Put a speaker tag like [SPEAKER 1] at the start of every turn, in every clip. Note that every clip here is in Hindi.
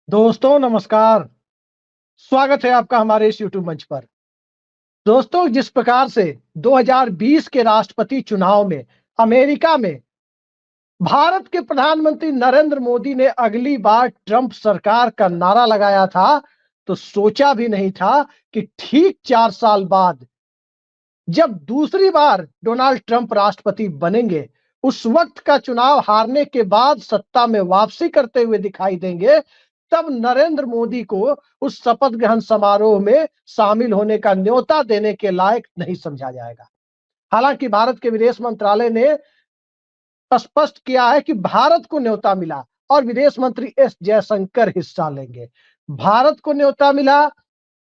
[SPEAKER 1] दोस्तों नमस्कार। स्वागत है आपका हमारे इस यूट्यूब मंच पर। दोस्तों, जिस प्रकार से 2020 के राष्ट्रपति चुनाव में अमेरिका में भारत के प्रधानमंत्री नरेंद्र मोदी ने अगली बार ट्रंप सरकार का नारा लगाया था, तो सोचा भी नहीं था कि ठीक 4 साल बाद जब दूसरी बार डोनाल्ड ट्रंप राष्ट्रपति बनेंगे, उस वक्त का चुनाव हारने के बाद सत्ता में वापसी करते हुए दिखाई देंगे, तब नरेंद्र मोदी को उस शपथ ग्रहण समारोह में शामिल होने का न्योता देने के लायक नहीं समझा जाएगा। हालांकि भारत के विदेश मंत्रालय ने स्पष्ट किया है कि भारत को न्योता मिला और विदेश मंत्री एस जयशंकर हिस्सा लेंगे। भारत को न्योता मिला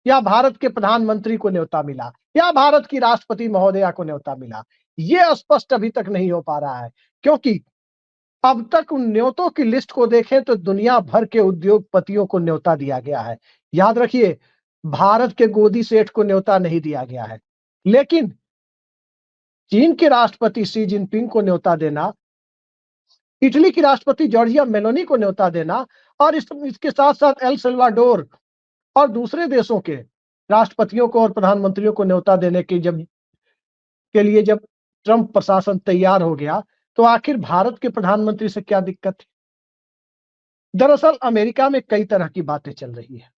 [SPEAKER 1] या भारत के प्रधानमंत्री को न्योता मिला या भारत की राष्ट्रपति महोदया को न्योता मिला, ये स्पष्ट अभी तक नहीं हो पा रहा है, क्योंकि अब तक उन न्योतों की लिस्ट को देखें तो दुनिया भर के उद्योगपतियों को न्योता दिया गया है। याद रखिए, भारत के गोदी सेठ को न्योता नहीं दिया गया है, लेकिन चीन के राष्ट्रपति शी जिनपिंग को न्योता देना, इटली की राष्ट्रपति जॉर्जिया मेलोनी को न्योता देना और इसके साथ साथ एल सल्वाडोर और दूसरे देशों के राष्ट्रपतियों को और प्रधानमंत्रियों को न्योता देने के लिए जब ट्रंप प्रशासन तैयार हो गया, तो आखिर भारत के प्रधानमंत्री से क्या दिक्कत थी? दरअसल अमेरिका में कई तरह की बातें चल रही है।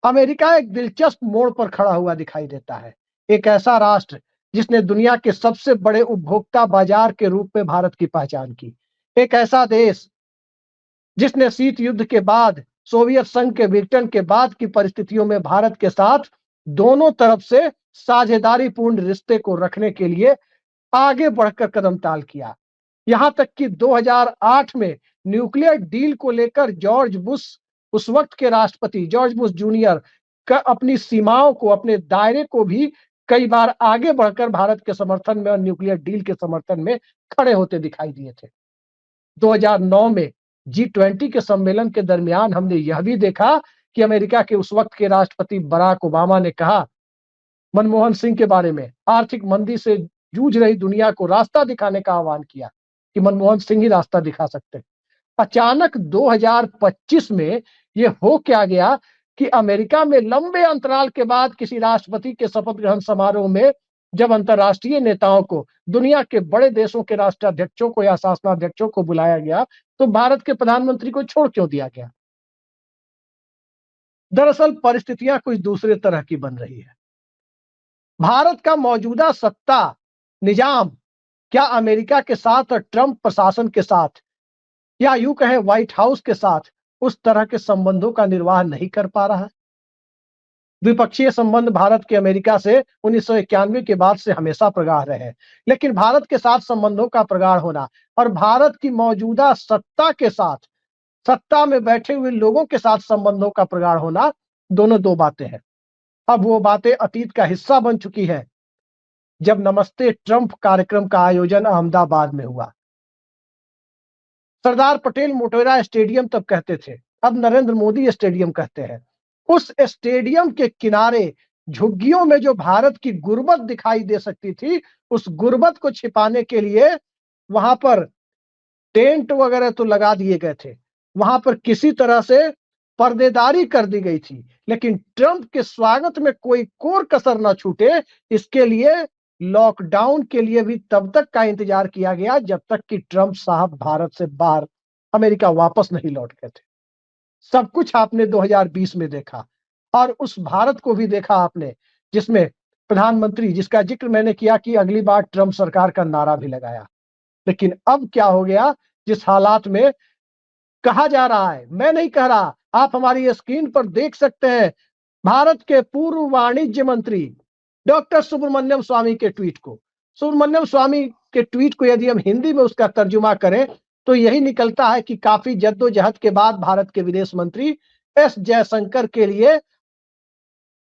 [SPEAKER 1] अमेरिका एक दिलचस्प मोड़ पर खड़ा हुआ दिखाई देता है। एक ऐसा राष्ट्र जिसने दुनिया के सबसे बड़े उपभोक्ता बाजार के रूप में भारत की पहचान की। एक ऐसा देश जिसने शीत युद्ध के बाद, सोवियत संघ के विघटन के बाद की परिस्थितियों में भारत के साथ दोनों तरफ से साझेदारीपूर्ण रिश्ते को रखने के लिए आगे बढ़कर कदम ताल किया। यहां तक कि 2008 में न्यूक्लियर डील को लेकर जॉर्ज बुश, उस वक्त के राष्ट्रपति जॉर्ज बुश जूनियर का अपनी सीमाओं को, अपने दायरे को भी कई बार आगे बढ़कर भारत के समर्थन में और न्यूक्लियर डील के समर्थन में खड़े होते दिखाई दिए थे। 2009 में G20 के सम्मेलन के दरमियान हमने यह भी देखा कि अमेरिका के उस वक्त के राष्ट्रपति बराक ओबामा ने कहा मनमोहन सिंह के बारे में, आर्थिक मंदी से जूझ रही दुनिया को रास्ता दिखाने का आह्वान किया कि मनमोहन सिंह ही रास्ता दिखा सकते हैं। अचानक 2025 में ये हो क्या गया कि अमेरिका में लंबे अंतराल के बाद किसी राष्ट्रपति के शपथ ग्रहण समारोह में जब अंतर्राष्ट्रीय नेताओं को, दुनिया के बड़े देशों के राष्ट्राध्यक्षों को या शासनाध्यक्षों को बुलाया गया, तो भारत के प्रधानमंत्री को छोड़ क्यों दिया गया? दरअसल परिस्थितियां कुछ दूसरे तरह की बन रही है। भारत का मौजूदा सत्ता निजाम क्या अमेरिका के साथ और ट्रंप प्रशासन के साथ, या यूं कहें व्हाइट हाउस के साथ, उस तरह के संबंधों का निर्वाह नहीं कर पा रहा है? द्विपक्षीय संबंध भारत के अमेरिका से 1991 के बाद से हमेशा प्रगाढ़ रहे हैं, लेकिन भारत के साथ संबंधों का प्रगाढ़ होना और भारत की मौजूदा सत्ता के साथ, सत्ता में बैठे हुए लोगों के साथ संबंधों का प्रगाढ़ होना, दोनों दो बातें हैं। अब वो बातें अतीत का हिस्सा बन चुकी है। जब नमस्ते ट्रंप कार्यक्रम का आयोजन अहमदाबाद में हुआ, सरदार पटेल मोटेरा स्टेडियम तब कहते थे, अब नरेंद्र मोदी स्टेडियम कहते हैं। उस स्टेडियम के किनारे झुग्गियों में जो भारत की गुर्बत दिखाई दे सकती थी, उस गुर्बत को छिपाने के लिए वहां पर टेंट वगैरह तो लगा दिए गए थे, वहां पर किसी तरह से पर्देदारी कर दी गई थी, लेकिन ट्रंप के स्वागत में कोई कोर कसर न छूटे, इसके लिए लॉकडाउन के लिए भी तब तक का इंतजार किया गया जब तक कि ट्रंप साहब भारत से बाहर अमेरिका वापस नहीं लौट गए थे। सब कुछ आपने 2020 में देखा और उस भारत को भी देखा आपने, जिसमें प्रधानमंत्री, जिसका जिक्र मैंने किया कि अगली बार ट्रंप सरकार का नारा भी लगाया। लेकिन अब क्या हो गया, जिस हालात में कहा जा रहा है, मैं नहीं कह रहा, आप हमारी स्क्रीन पर देख सकते हैं भारत के पूर्व वाणिज्य मंत्री डॉक्टर सुब्रमण्यम स्वामी के ट्वीट को। सुब्रमण्यम स्वामी के ट्वीट को यदि हम हिंदी में उसका तर्जुमा करें तो यही निकलता है कि काफी जद्दोजहद के बाद भारत के विदेश मंत्री एस जयशंकर के लिए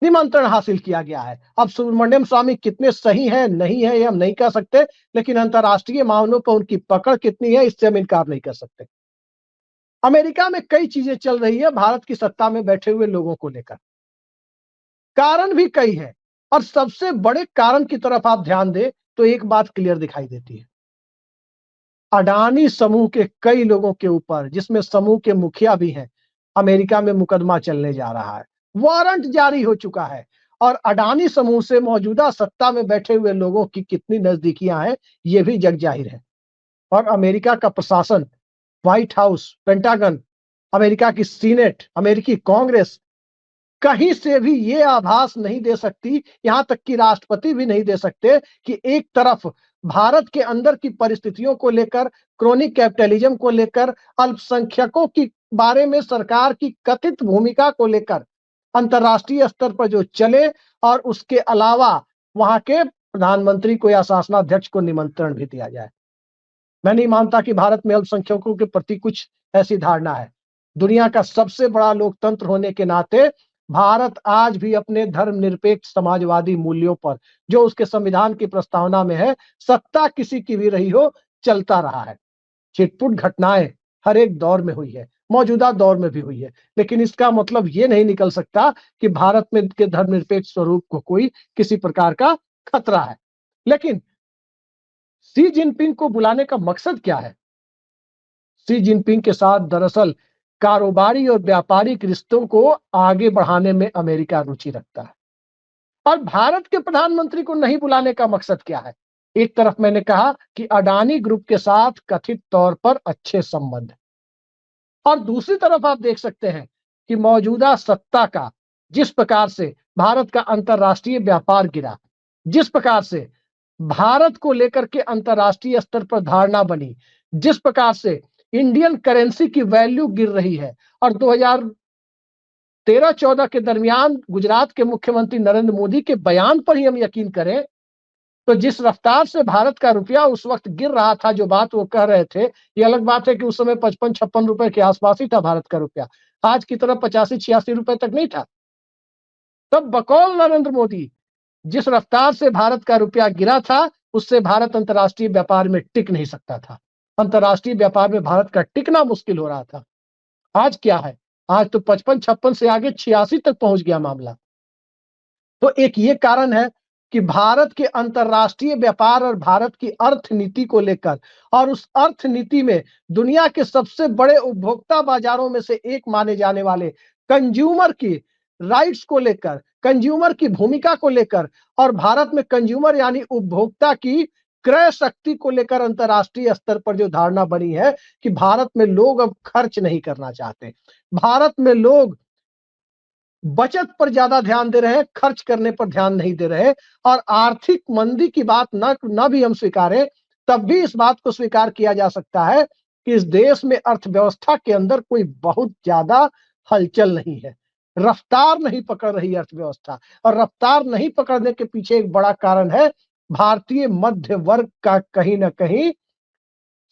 [SPEAKER 1] निमंत्रण हासिल किया गया है। अब सुब्रमण्यम स्वामी कितने सही हैं, नहीं है, ये हम नहीं कह सकते, लेकिन अंतर्राष्ट्रीय मामलों पर उनकी पकड़ कितनी है, इससे हम इनकार नहीं कर सकते। अमेरिका में कई चीजें चल रही है भारत की सत्ता में बैठे हुए लोगों को लेकर। कारण भी कई है और सबसे बड़े कारण की तरफ आप ध्यान दें तो एक बात क्लियर दिखाई देती है। अडानी समूह के कई लोगों के ऊपर, जिसमें समूह के मुखिया भी हैं, अमेरिका में मुकदमा चलने जा रहा है, वारंट जारी हो चुका है और अडानी समूह से मौजूदा सत्ता में बैठे हुए लोगों की कितनी नजदीकियां हैं, ये भी जग जाहिर है। और अमेरिका का प्रशासन, व्हाइट हाउस, पेंटागन, अमेरिका की सीनेट, अमेरिकी कांग्रेस कहीं से भी ये आभास नहीं दे सकती, यहां तक कि राष्ट्रपति भी नहीं दे सकते कि एक तरफ भारत के अंदर की परिस्थितियों को लेकर, क्रोनिक कैपिटलिज्म को लेकर, अल्पसंख्यकों की बारे में सरकार की कथित भूमिका को लेकर अंतर्राष्ट्रीय स्तर पर जो चले और उसके अलावा वहां के प्रधानमंत्री को या शासनाध्यक्ष को निमंत्रण भी दिया जाए। मैं नहीं मानता कि भारत में अल्पसंख्यकों के प्रति कुछ ऐसी धारणा है। दुनिया का सबसे बड़ा लोकतंत्र होने के नाते भारत आज भी अपने धर्मनिरपेक्ष समाजवादी मूल्यों पर, जो उसके संविधान की प्रस्तावना में है, सत्ता किसी की भी रही हो, चलता रहा है। छिटपुट घटनाएं हर एक दौर में हुई है, मौजूदा दौर में भी हुई है, लेकिन इसका मतलब ये नहीं निकल सकता कि भारत में के धर्मनिरपेक्ष स्वरूप को कोई किसी प्रकार का खतरा है। लेकिन शी जिनपिंग को बुलाने का मकसद क्या है? शी जिनपिंग के साथ दरअसल कारोबारी और व्यापारिक रिश्तों को आगे बढ़ाने में अमेरिका रुचि रखता है। और भारत के प्रधानमंत्री को नहीं बुलाने का मकसद क्या है? एक तरफ मैंने कहा कि अडानी ग्रुप के साथ कथित तौर पर अच्छे संबंध, और दूसरी तरफ आप देख सकते हैं कि मौजूदा सत्ता का जिस प्रकार से भारत का अंतर्राष्ट्रीय व्यापार गिरा, जिस प्रकार से भारत को लेकर के अंतर्राष्ट्रीय स्तर पर धारणा बनी, जिस प्रकार से इंडियन करेंसी की वैल्यू गिर रही है, और 2013-14 के दरमियान गुजरात के मुख्यमंत्री नरेंद्र मोदी के बयान पर ही हम यकीन करें तो जिस रफ्तार से भारत का रुपया उस वक्त गिर रहा था, जो बात वो कह रहे थे, ये अलग बात है कि उस समय 55-56 रुपए के आसपास ही था भारत का रुपया, आज की तरह 85-86 रुपए तक नहीं था। तब बकौल नरेंद्र मोदी जिस रफ्तार से भारत का रुपया गिरा था, उससे भारत अंतर्राष्ट्रीय व्यापार में टिक नहीं सकता था। अंतर्राष्ट्रीय व्यापार में भारत का टिकना मुश्किल हो रहा था। आज क्या है? आज तो 55-56 से आगे 86 तक पहुंच गया मामला। तो एक ये कारण है कि भारत के अंतर्राष्ट्रीय व्यापार और भारत की अर्थनीति को लेकर, और उस अर्थनीति में दुनिया के सबसे बड़े उपभोक्ता बाजारों में से एक माने जाने वाले कंज्यूमर की राइट्स को लेकर, कंज्यूमर की भूमिका को लेकर, और भारत में कंज्यूमर यानी उपभोक्ता की क्रय शक्ति को लेकर अंतर्राष्ट्रीय स्तर पर जो धारणा बनी है कि भारत में लोग अब खर्च नहीं करना चाहते, भारत में लोग बचत पर ज्यादा ध्यान दे रहे हैं, खर्च करने पर ध्यान नहीं दे रहे। और आर्थिक मंदी की बात न भी हम स्वीकारें, तब भी इस बात को स्वीकार किया जा सकता है कि इस देश में अर्थव्यवस्था के अंदर कोई बहुत ज्यादा हलचल नहीं है, रफ्तार नहीं पकड़ रही अर्थव्यवस्था। और रफ्तार नहीं पकड़ने के पीछे एक बड़ा कारण है भारतीय मध्य वर्ग का कहीं ना कहीं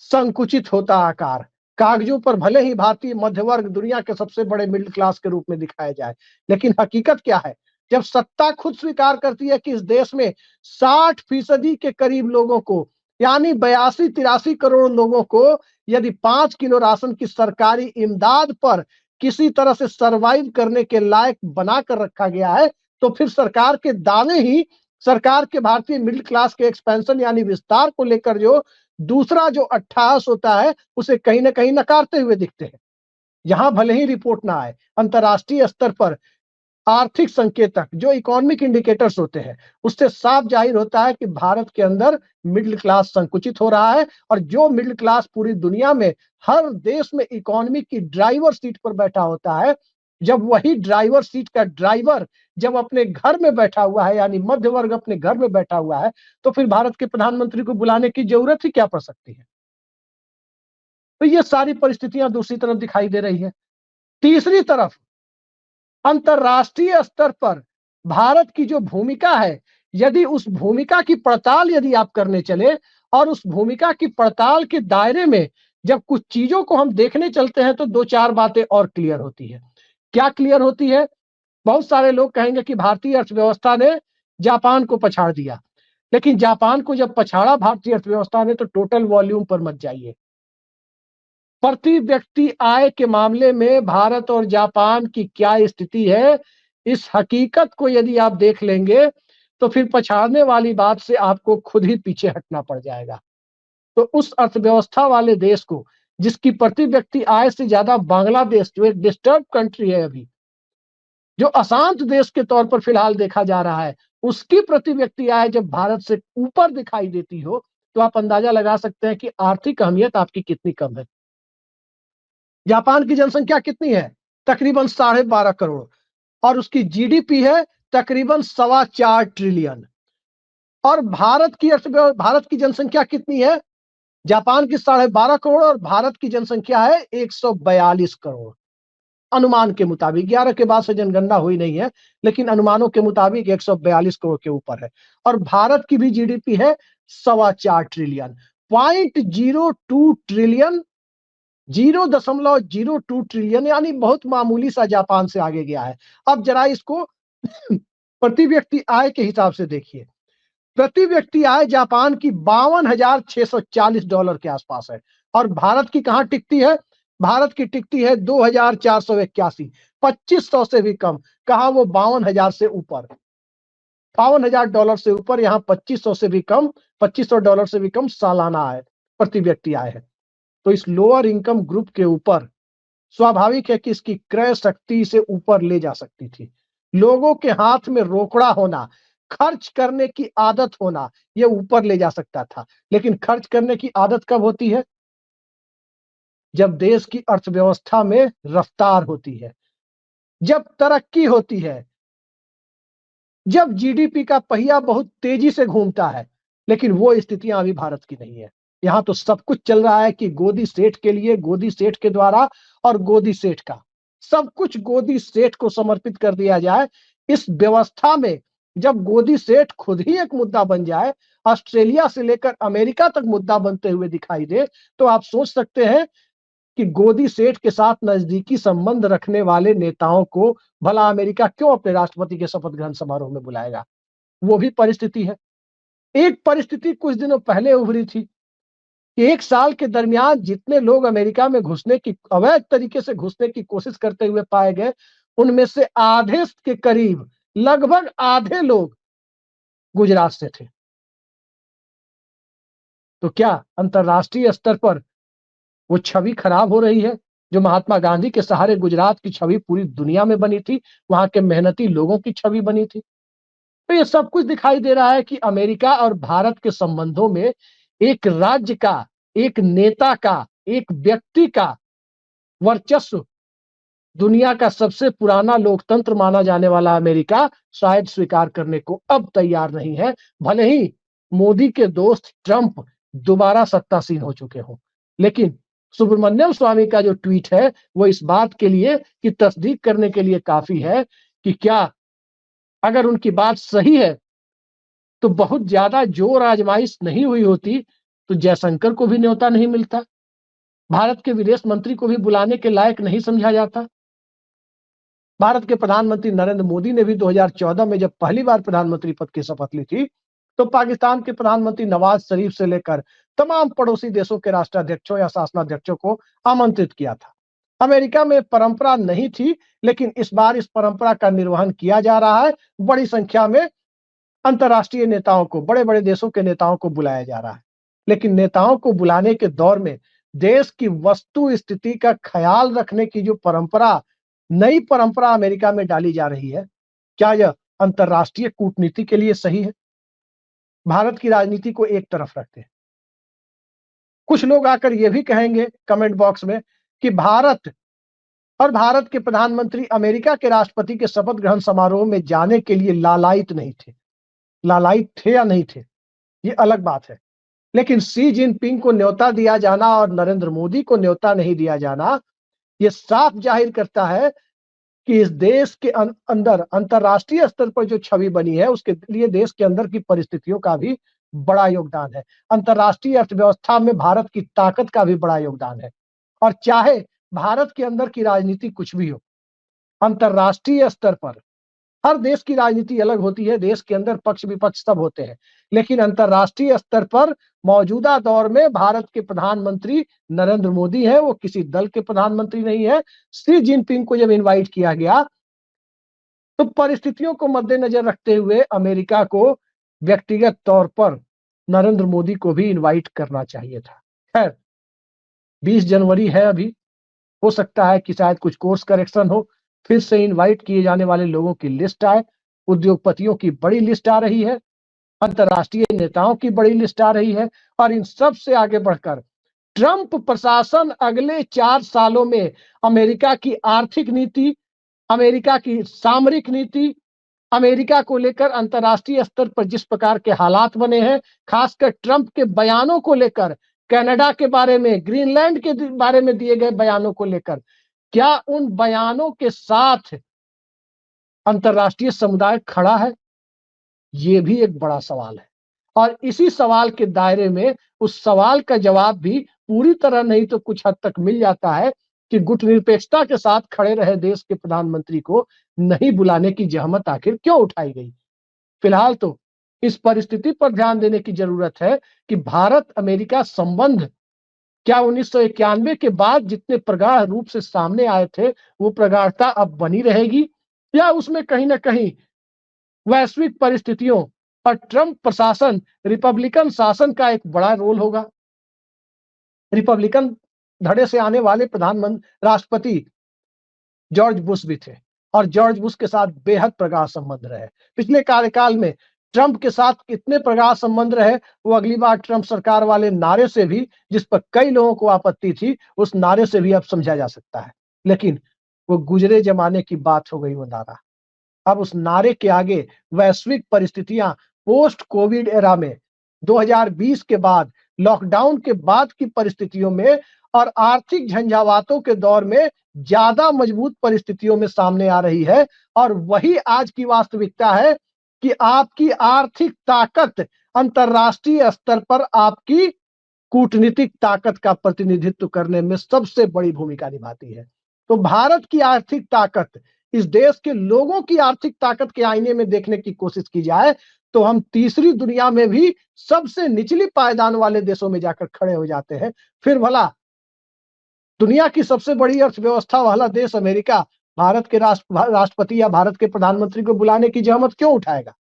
[SPEAKER 1] संकुचित होता आकार। कागजों पर भले ही भारतीय मध्य वर्ग दुनिया के सबसे बड़े मिडिल क्लास के रूप में दिखाया जाए, लेकिन हकीकत क्या है? जब सत्ता खुद स्वीकार करती है कि इस देश में 60% के करीब लोगों को, यानी 82-83 करोड़ लोगों को यदि 5 किलो राशन की सरकारी इमदाद पर किसी तरह से सरवाइव करने के लायक बनाकर रखा गया है, तो फिर सरकार के दावे ही सरकार के भारतीय मिडिल क्लास के एक्सपेंशन यानी विस्तार को लेकर जो दूसरा जो अट्ठास होता है, उसे कहीं ना कहीं नकारते हुए दिखते हैं। यहां भले ही रिपोर्ट ना आए, अंतर्राष्ट्रीय स्तर पर आर्थिक संकेतक जो इकोनॉमिक इंडिकेटर्स होते हैं, उससे साफ जाहिर होता है कि भारत के अंदर मिडिल क्लास संकुचित हो रहा है। और जो मिडिल क्लास पूरी दुनिया में हर देश में इकोनॉमी की ड्राइवर सीट पर बैठा होता है, जब वही ड्राइवर सीट का ड्राइवर जब अपने घर में बैठा हुआ है, यानी मध्य वर्ग अपने घर में बैठा हुआ है, तो फिर भारत के प्रधानमंत्री को बुलाने की जरूरत ही क्या पड़ सकती है? तो ये सारी परिस्थितियां दूसरी तरफ दिखाई दे रही है। तीसरी तरफ अंतर्राष्ट्रीय स्तर पर भारत की जो भूमिका है, यदि उस भूमिका की पड़ताल यदि आप करने चले, और उस भूमिका की पड़ताल के दायरे में जब कुछ चीजों को हम देखने चलते हैं, तो दो चार बातें और क्लियर होती है। क्या क्लियर होती है? बहुत सारे लोग कहेंगे कि भारतीय अर्थव्यवस्था ने जापान को पछाड़ दिया, लेकिन जापान को जब पछाड़ा भारतीय अर्थव्यवस्था ने, तो टोटल वॉल्यूम पर मत जाइए। प्रति व्यक्ति आय के मामले में भारत और जापान की क्या स्थिति है, इस हकीकत को यदि आप देख लेंगे, तो फिर पछाड़ने वाली बात से आपको खुद ही पीछे हटना पड़ जाएगा। तो उस अर्थव्यवस्था वाले देश को जिसकी प्रति व्यक्ति आय से ज्यादा बांग्लादेश, जो एक डिस्टर्ब कंट्री है अभी, जो अशांत देश के तौर पर फिलहाल देखा जा रहा है, उसकी प्रति व्यक्ति आय जब भारत से ऊपर दिखाई देती हो, तो आप अंदाजा लगा सकते हैं कि आर्थिक अहमियत आपकी कितनी कम है। जापान की जनसंख्या कितनी है? तकरीबन 12.5 करोड़, और उसकी जीडीपी है तकरीबन 4.25 ट्रिलियन। और भारत की जनसंख्या कितनी है? जापान की 12.5 करोड़ और भारत की जनसंख्या है 142 करोड़। अनुमान के मुताबिक, 11 के बाद से जनगणना हुई नहीं है, लेकिन अनुमानों के मुताबिक 142 करोड़ के ऊपर है। और भारत की भी जीडीपी है 4.25 ट्रिलियन। 0.02 ट्रिलियन, 0.02 ट्रिलियन, यानी बहुत मामूली सा जापान से आगे गया है। अब जरा इसको प्रति व्यक्ति आय के हिसाब से देखिए। प्रति व्यक्ति आय जापान की $52,640 के आसपास है, और भारत की कहां टिकती है? भारत की टिकती है 2,481, $2,500 से भी कम। कहा वो 52,000 से ऊपर, $52,000 से ऊपर, यहां $2,500 से भी कम, $2,500 से भी कम सालाना आय, प्रति व्यक्ति आय है। तो इस लोअर इनकम ग्रुप के ऊपर स्वाभाविक है कि इसकी क्रय शक्ति से ऊपर ले जा सकती थी। लोगों के हाथ में रोकड़ा होना, खर्च करने की आदत होना, यह ऊपर ले जा सकता था। लेकिन खर्च करने की आदत कब होती है? जब देश की अर्थव्यवस्था में रफ्तार होती है, जब तरक्की होती है, जब जीडीपी का पहिया बहुत तेजी से घूमता है। लेकिन वो स्थितियां अभी भारत की नहीं है। यहां तो सब कुछ चल रहा है कि गोदी सेठ के लिए, गोदी सेठ के द्वारा, और गोदी सेठ का सब कुछ गोदी सेठ को समर्पित कर दिया जाए। इस व्यवस्था में जब गोदी सेठ खुद ही एक मुद्दा बन जाए, ऑस्ट्रेलिया से लेकर अमेरिका तक मुद्दा बनते हुए दिखाई दे, तो आप सोच सकते हैं कि गोदी सेठ के साथ नजदीकी संबंध रखने वाले नेताओं को भला अमेरिका क्यों अपने राष्ट्रपति के शपथ ग्रहण समारोह में बुलाएगा। वो भी परिस्थिति है। एक परिस्थिति कुछ दिनों पहले उभरी थी कि 1 साल के दरमियान जितने लोग अमेरिका में घुसने की, अवैध तरीके से घुसने की कोशिश करते हुए पाए गए, उनमें से आधे के करीब, लगभग आधे लोग गुजरात से थे। तो क्या अंतरराष्ट्रीय स्तर पर वो छवि खराब हो रही है जो महात्मा गांधी के सहारे गुजरात की छवि पूरी दुनिया में बनी थी, वहां के मेहनती लोगों की छवि बनी थी? तो ये सब कुछ दिखाई दे रहा है कि अमेरिका और भारत के संबंधों में एक राज्य का, एक नेता का, एक व्यक्ति का वर्चस्व, दुनिया का सबसे पुराना लोकतंत्र माना जाने वाला अमेरिका शायद स्वीकार करने को अब तैयार नहीं है। भले ही मोदी के दोस्त ट्रंप दोबारा सत्तासीन हो चुके हों, लेकिन सुब्रमण्यम स्वामी का जो ट्वीट है वो इस बात के लिए कि तस्दीक करने के लिए काफी है कि क्या अगर उनकी बात सही है तो बहुत ज्यादा जोर आजमाइश नहीं हुई होती तो जयशंकर को भी न्योता नहीं मिलता, भारत के विदेश मंत्री को भी बुलाने के लायक नहीं समझा जाता। भारत के प्रधानमंत्री नरेंद्र मोदी ने भी 2014 में जब पहली बार प्रधानमंत्री पद की शपथ ली थी, तो पाकिस्तान के प्रधानमंत्री नवाज शरीफ से लेकर तमाम पड़ोसी देशों के राष्ट्राध्यक्षों या शासनाध्यक्षों को आमंत्रित किया था। अमेरिका में परंपरा नहीं थी, लेकिन इस बार इस परंपरा का निर्वहन किया जा रहा है। बड़ी संख्या में अंतर्राष्ट्रीय नेताओं को, बड़े बड़े देशों के नेताओं को बुलाया जा रहा है। लेकिन नेताओं को बुलाने के दौर में देश की वस्तु स्थिति का ख्याल रखने की जो परंपरा, नई परंपरा अमेरिका में डाली जा रही है, क्या यह अंतर्राष्ट्रीय कूटनीति के लिए सही है? भारत की राजनीति को एक तरफ रखते हैं, कुछ लोग आकर यह भी कहेंगे कमेंट बॉक्स में कि भारत और भारत के प्रधानमंत्री अमेरिका के राष्ट्रपति के शपथ ग्रहण समारोह में जाने के लिए लालायित नहीं थे। लालायित थे या नहीं थे, ये अलग बात है। लेकिन शी जिनपिंग को न्योता दिया जाना और नरेंद्र मोदी को न्योता नहीं दिया जाना, ये साफ जाहिर करता है कि इस देश के अंदर अंतर्राष्ट्रीय स्तर पर जो छवि बनी है, उसके लिए देश के अंदर की परिस्थितियों का भी बड़ा योगदान है। अंतर्राष्ट्रीय अर्थव्यवस्था में भारत की ताकत का भी बड़ा योगदान है। और चाहे भारत के अंदर की राजनीति कुछ भी हो, अंतर्राष्ट्रीय स्तर पर हर देश की राजनीति अलग होती है, देश के अंदर पक्ष विपक्ष सब होते हैं, लेकिन अंतर्राष्ट्रीय स्तर पर मौजूदा दौर में भारत के प्रधानमंत्री नरेंद्र मोदी हैं, वो किसी दल के प्रधानमंत्री नहीं है। शी जिनपिंग को जब इनवाइट किया गया तो परिस्थितियों को मद्देनजर रखते हुए अमेरिका को व्यक्तिगत तौर पर नरेंद्र मोदी को भी इनवाइट करना चाहिए था। खैर, 20 जनवरी है अभी, हो सकता है कि शायद कुछ कोर्स करेक्शन हो, फिर से इनवाइट किए जाने वाले लोगों की लिस्ट आए, उद्योगपतियों की बड़ी लिस्ट आ रही है, अंतर्राष्ट्रीय नेताओं की बड़ी लिस्ट आ रही है और इन सब से आगे बढ़कर ट्रंप प्रशासन अगले 4 सालों में अमेरिका की आर्थिक नीति, अमेरिका की सामरिक नीति, अमेरिका को लेकर अंतर्राष्ट्रीय स्तर पर जिस प्रकार के हालात बने हैं, खासकर ट्रंप के बयानों को लेकर, कनाडा के बारे में, ग्रीनलैंड के बारे में दिए गए बयानों को लेकर, क्या उन बयानों के साथ अंतर्राष्ट्रीय समुदाय खड़ा है? ये भी एक बड़ा सवाल है और इसी सवाल के दायरे में उस सवाल का जवाब भी पूरी तरह नहीं तो कुछ हद तक मिल जाता है कि गुटनिरपेक्षता के साथ खड़े रहे देश के प्रधानमंत्री को नहीं बुलाने की जहमत आखिर क्यों उठाई गई। फिलहाल तो इस परिस्थिति पर ध्यान देने की जरूरत है कि भारत अमेरिका संबंध क्या 1991 के बाद जितने प्रगाढ़ रूप से सामने आए थे वो प्रगाढ़ता अब बनी रहेगी या उसमें कहीं ना कहीं वैश्विक परिस्थितियों और ट्रंप प्रशासन, रिपब्लिकन शासन का एक बड़ा रोल होगा। रिपब्लिकन धड़े से आने वाले प्रधानमंत्री राष्ट्रपति जॉर्ज बुश भी थे और जॉर्ज बुश के साथ बेहद प्रगाढ़ संबंध रहे। पिछले कार्यकाल में ट्रंप के साथ कितने प्रगाढ़ संबंध रहे वो अगली बार ट्रंप सरकार वाले नारे से भी, जिस पर कई लोगों को आपत्ति थी, उस नारे से भी अब समझा जा सकता है। लेकिन वो गुजरे जमाने की बात हो गई वो नारा। अब उस नारे के आगे वैश्विक परिस्थितियां पोस्ट कोविड एरा में 2020 के बाद, लॉकडाउन के बाद की परिस्थितियों में और आर्थिक झंझावातों के दौर में ज्यादा मजबूत परिस्थितियों में सामने आ रही है और वही आज की वास्तविकता है कि आपकी आर्थिक ताकत अंतर्राष्ट्रीय स्तर पर आपकी कूटनीतिक ताकत का प्रतिनिधित्व करने में सबसे बड़ी भूमिका निभाती है। तो भारत की आर्थिक ताकत, इस देश के लोगों की आर्थिक ताकत के आईने में देखने की कोशिश की जाए तो हम तीसरी दुनिया में भी सबसे निचली पायदान वाले देशों में जाकर खड़े हो जाते हैं। फिर भला दुनिया की सबसे बड़ी अर्थव्यवस्था वाला देश अमेरिका भारत के राष्ट्रपति या भारत के प्रधानमंत्री को बुलाने की जहमत क्यों उठाएगा?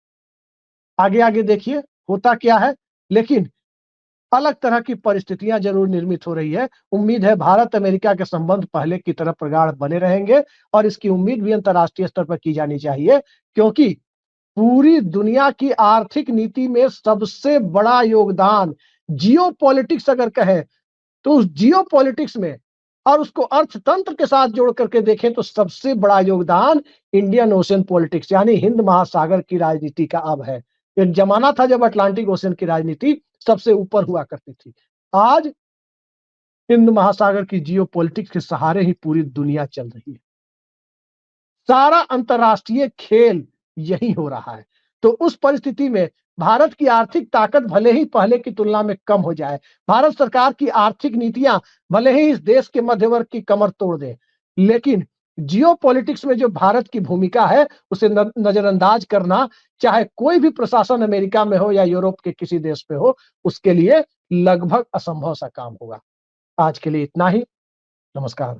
[SPEAKER 1] आगे आगे देखिए होता क्या है। लेकिन अलग तरह की परिस्थितियां जरूर निर्मित हो रही है। उम्मीद है भारत अमेरिका के संबंध पहले की तरह प्रगाढ़ बने रहेंगे और इसकी उम्मीद भी अंतर्राष्ट्रीय स्तर पर की जानी चाहिए, क्योंकि पूरी दुनिया की आर्थिक नीति में सबसे बड़ा योगदान जियोपॉलिटिक्स अगर कहें तो उस जियोपॉलिटिक्स में और उसको अर्थतंत्र के साथ जोड़ करके देखें तो सबसे बड़ा योगदान इंडियन ओशन पॉलिटिक्स यानी हिंद महासागर की राजनीति का अब है। एक जमाना था जब अटलांटिक ओशन की राजनीति सबसे ऊपर हुआ करती थी। आज हिंद महासागर की जियोपॉलिटिक्स के सहारे ही पूरी दुनिया चल रही है। सारा अंतरराष्ट्रीय खेल यही हो रहा है। तो उस परिस्थिति में भारत की आर्थिक ताकत भले ही पहले की तुलना में कम हो जाए, भारत सरकार की आर्थिक नीतियां भले ही इस देश के मध्य वर्ग की कमर तोड़ दे, लेकिन जियोपॉलिटिक्स में जो भारत की भूमिका है उसे नजरअंदाज करना, चाहे कोई भी प्रशासन अमेरिका में हो या यूरोप के किसी देश में हो, उसके लिए लगभग असंभव सा काम होगा। आज के लिए इतना ही। नमस्कार।